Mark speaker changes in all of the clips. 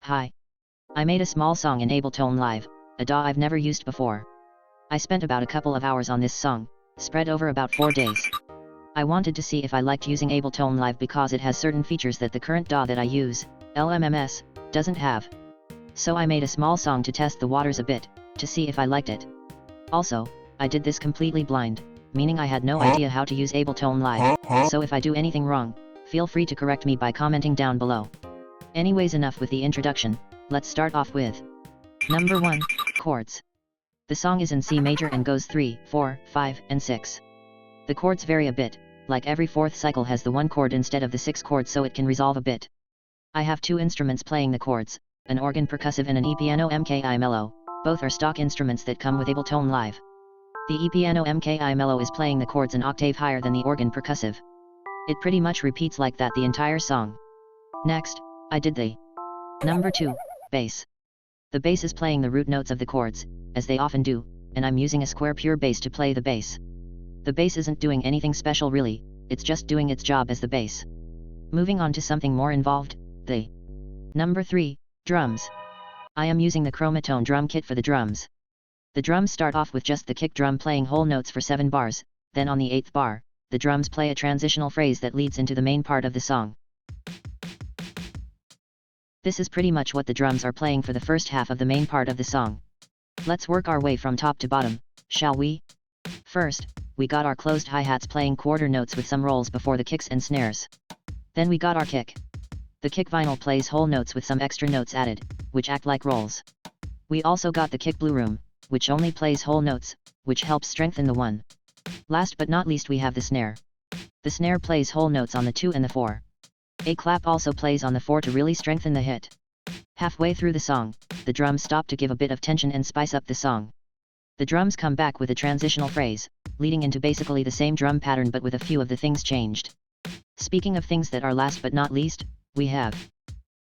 Speaker 1: Hi. I made a small song in Ableton Live, a DAW I've never used before. I spent about a couple of hours on this song, spread over about 4 days. I wanted to see if I liked using Ableton Live because it has certain features that the current DAW that I use, LMMS, doesn't have. So I made a small song to test the waters a bit, to see if I liked it. Also, I did this completely blind, meaning I had no idea how to use Ableton Live, so if I do anything wrong, feel free to correct me by commenting down below. Anyways, enough with the introduction, let's start off with number 1, chords. The song is in C major and goes 3, 4, 5, and 6. The chords vary a bit, like every fourth cycle has the 1 chord instead of the 6 chords, so it can resolve a bit. I have 2 instruments playing the chords, an organ percussive and an e-piano MKI mellow, both are stock instruments that come with Ableton Live. The e-piano MKI mellow is playing the chords an octave higher than the organ percussive. It pretty much repeats like that the entire song. Next, I did the number 2, bass. The bass is playing the root notes of the chords, as they often do, and I'm using a square pure bass to play the bass. The bass isn't doing anything special really, it's just doing its job as the bass. Moving on to something more involved, the number 3, drums. I am using the Chromatone drum kit for the drums. The drums start off with just the kick drum playing whole notes for 7 bars, then on the 8th bar, the drums play a transitional phrase that leads into the main part of the song. This is pretty much what the drums are playing for the first half of the main part of the song. Let's work our way from top to bottom, shall we? First, we got our closed hi-hats playing quarter notes with some rolls before the kicks and snares. Then we got our kick. The kick vinyl plays whole notes with some extra notes added, which act like rolls. We also got the kick blue room, which only plays whole notes, which helps strengthen the one. Last but not least we have the snare. The snare plays whole notes on the 2 and the 4. A clap also plays on the 4 to really strengthen the hit. Halfway through the song, the drums stop to give a bit of tension and spice up the song. The drums come back with a transitional phrase, leading into basically the same drum pattern but with a few of the things changed. Speaking of things that are last but not least, we have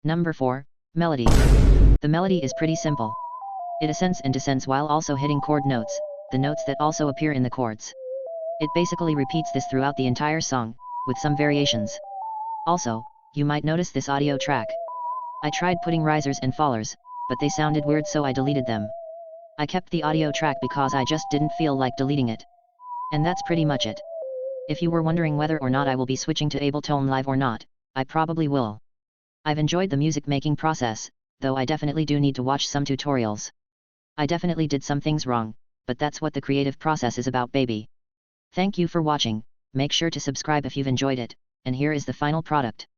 Speaker 1: number 4, melody. The melody is pretty simple. It ascends and descends while also hitting chord notes, the notes that also appear in the chords. It basically repeats this throughout the entire song, with some variations. Also, you might notice this audio track. I tried putting risers and fallers, but they sounded weird so I deleted them. I kept the audio track because I just didn't feel like deleting it. And that's pretty much it. If you were wondering whether or not I will be switching to Ableton Live or not, I probably will. I've enjoyed the music making process, though I definitely do need to watch some tutorials. I definitely did some things wrong, but that's what the creative process is about, baby. Thank you for watching, make sure to subscribe if you've enjoyed it, and here is the final product.